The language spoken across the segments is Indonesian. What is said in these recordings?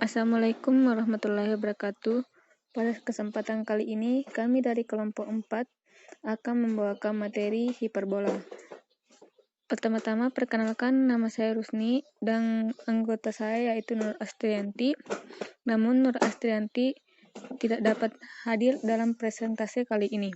Assalamualaikum warahmatullahi wabarakatuh. Pada kesempatan kali ini, kami dari kelompok 4 akan membawakan materi hiperbola. Pertama-tama, perkenalkan, nama saya Rusni dan anggota saya yaitu Nur Astrianti. Namun Nur Astrianti tidak dapat hadir dalam presentasi kali ini.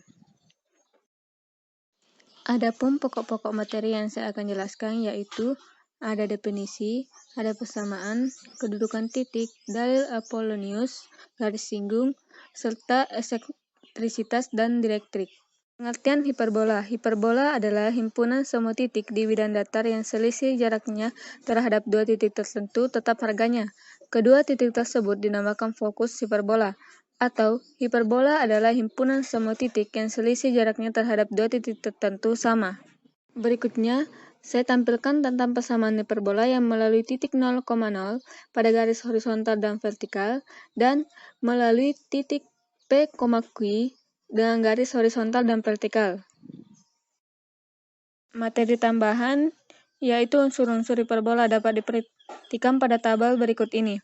Adapun pokok-pokok materi yang saya akan jelaskan yaitu ada definisi, ada persamaan, kedudukan titik, dalil Apollonius, garis singgung, serta eksentrisitas dan dielektrik. Pengertian hiperbola. Hiperbola adalah himpunan semua titik di bidang datar yang selisih jaraknya terhadap dua titik tertentu tetap harganya. Kedua titik tersebut dinamakan fokus hiperbola. Atau hiperbola adalah himpunan semua titik yang selisih jaraknya terhadap dua titik tertentu sama. Berikutnya, saya tampilkan tentang persamaan hiperbola yang melalui titik 0,0 pada garis horizontal dan vertikal dan melalui titik P, Q dengan garis horizontal dan vertikal. Materi tambahan yaitu unsur-unsur hiperbola dapat diperhatikan pada tabel berikut ini.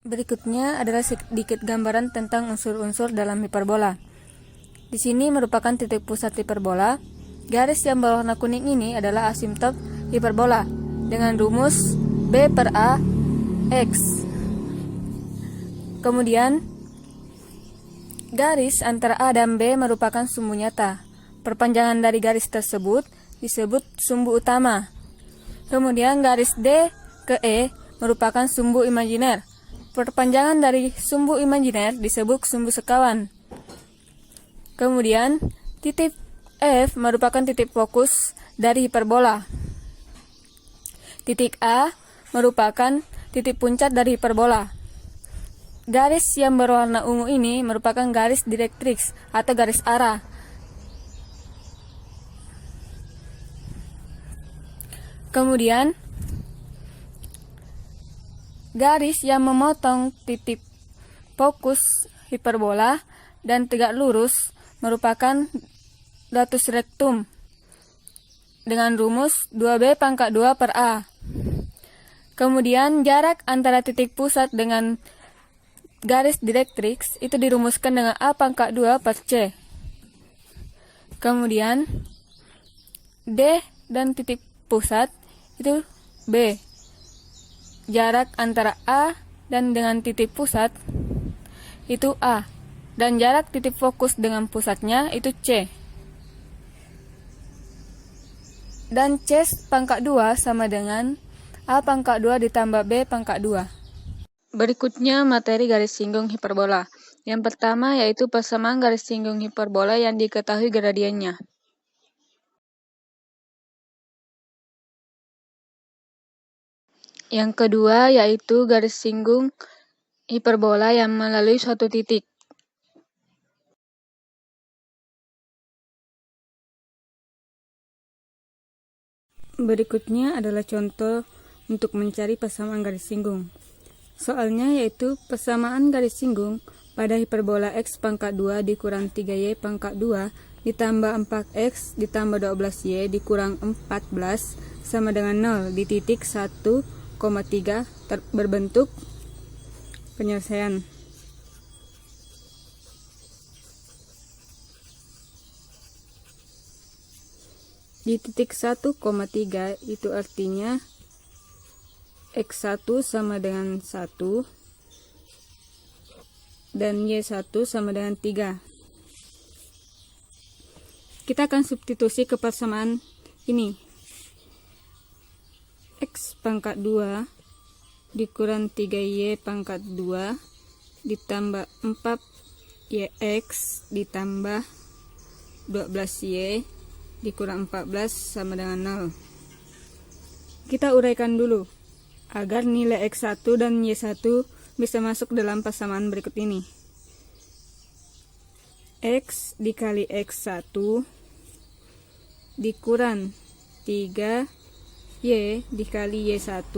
Berikutnya adalah sedikit gambaran tentang unsur-unsur dalam hiperbola. Di sini merupakan titik pusat hiperbola. Garis yang berwarna kuning ini adalah asimptot hiperbola dengan rumus B per A X. Kemudian, garis antara A dan B merupakan sumbu nyata. Perpanjangan dari garis tersebut disebut sumbu utama. Kemudian garis D ke E merupakan sumbu imajiner. Perpanjangan dari sumbu imajiner disebut sumbu sekawan. Kemudian, titik F merupakan titik fokus dari hiperbola. Titik A merupakan titik puncak dari hiperbola. Garis yang berwarna ungu ini merupakan garis direktrix atau garis arah. Kemudian, garis yang memotong titik fokus hiperbola dan tegak lurus merupakan datus rectum dengan rumus 2B pangkat 2 per A. Kemudian jarak antara titik pusat dengan garis direktrix itu dirumuskan dengan A pangkat 2 per C. Kemudian D dan titik pusat itu B. Jarak antara A dan dengan titik pusat itu A. Dan jarak titik fokus dengan pusatnya itu C. Dan C pangkat 2 sama dengan A pangkat 2 ditambah B pangkat 2. Berikutnya materi garis singgung hiperbola. Yang pertama yaitu persamaan garis singgung hiperbola yang diketahui gradiennya. Yang kedua yaitu garis singgung hiperbola yang melalui suatu titik. Berikutnya adalah contoh untuk mencari persamaan garis singgung. Soalnya yaitu persamaan garis singgung pada hiperbola X pangkat 2 dikurang 3Y pangkat 2 ditambah 4X ditambah 12Y dikurang 14 sama dengan 0 di titik 1,3 berbentuk penyelesaian. Di titik 1,3 itu artinya X1 sama dengan 1 dan Y1 sama dengan 3. Kita akan substitusi ke persamaan ini. X pangkat 2 dikurang 3Y pangkat 2 ditambah 4YX ditambah 12Y dikurang 14 sama dengan 0. Kita uraikan dulu agar nilai X1 dan Y1 bisa masuk dalam persamaan berikut ini. X dikali X1 dikurang 3Y dikali Y1.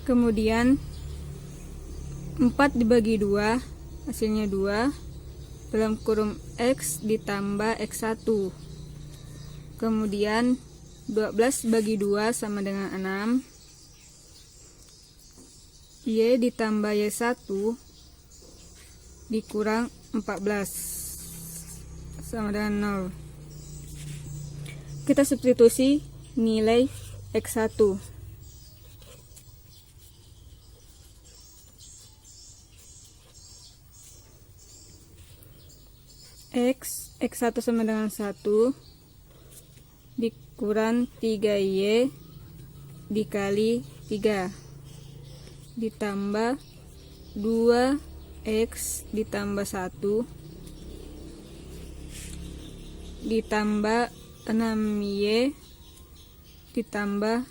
Kemudian 4 dibagi 2 hasilnya 2 dalam kurung X ditambah X1. Kemudian 12 bagi 2 sama dengan 6. Y ditambah Y1 dikurang 14 sama dengan 0. Kita substitusi nilai X1. X1 sama dengan 1 dikurang 3Y dikali 3 ditambah 2X ditambah 1 ditambah 6Y ditambah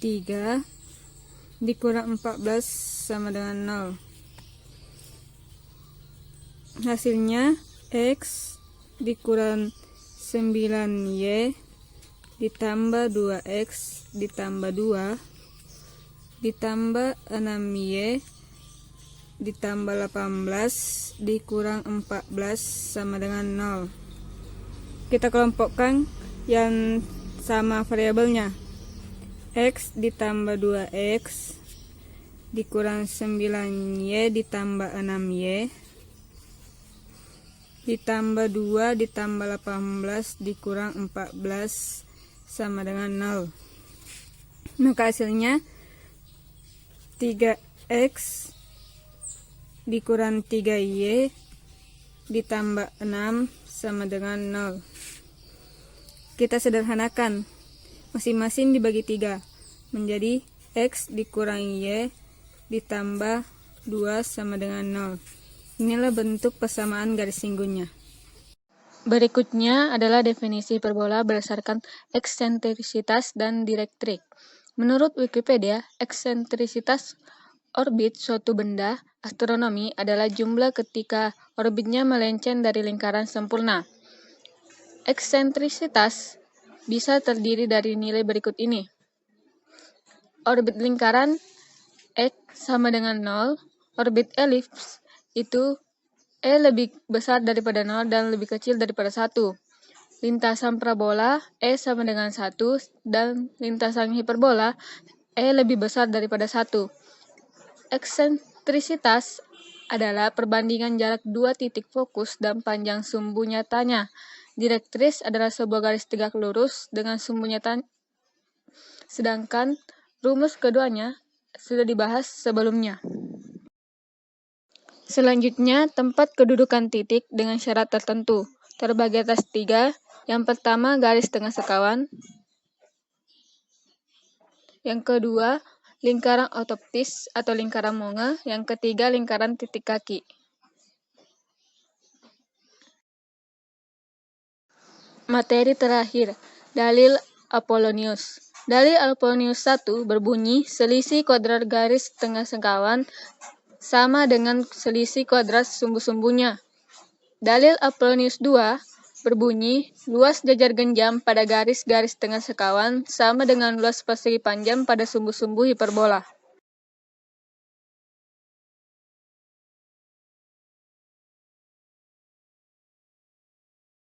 3 dikurang 14 sama dengan 0. Hasilnya X dikurang 9Y ditambah 2X ditambah 2 ditambah 6Y ditambah 18 dikurang 14 sama dengan 0. Kita kelompokkan yang sama variabelnya. X ditambah 2X dikurang 9Y ditambah 6Y ditambah 2 ditambah 18 dikurang 14 sama dengan 0. Maka hasilnya 3X dikurang 3Y ditambah 6 sama dengan 0. Kita sederhanakan, masing-masing dibagi 3 menjadi X dikurang Y ditambah 2 sama dengan 0. Inilah bentuk persamaan garis singgungnya. Berikutnya adalah definisi hiperbola berdasarkan eksentrisitas dan dielektrik. Menurut Wikipedia, eksentrisitas orbit suatu benda astronomi adalah jumlah ketika orbitnya melenceng dari lingkaran sempurna. Eksentrisitas bisa terdiri dari nilai berikut ini. Orbit lingkaran X sama dengan 0, orbit elips itu E lebih besar daripada 0 dan lebih kecil daripada 1. Lintasan parabola E sama dengan 1 dan lintasan hiperbola E lebih besar daripada 1. Eksentrisitas adalah perbandingan jarak dua titik fokus dan panjang sumbu nyatanya. Direktris adalah sebuah garis tegak lurus dengan sumbu nyata, sedangkan rumus keduanya sudah dibahas sebelumnya. Selanjutnya, tempat kedudukan titik dengan syarat tertentu, terbagi atas 3. Yang pertama, garis tengah sekawan. Yang kedua, lingkaran ortoptis atau lingkaran monge. Yang ketiga, lingkaran titik kaki. Materi terakhir, dalil Apollonius. Dalil Apollonius 1 berbunyi, selisih kuadrat garis tengah sekawan sama dengan selisih kuadrat sumbu-sumbunya. Dalil Apollonius 2 berbunyi, luas jajar genjam pada garis-garis tengah sekawan sama dengan luas persegi panjang pada sumbu-sumbu hiperbola.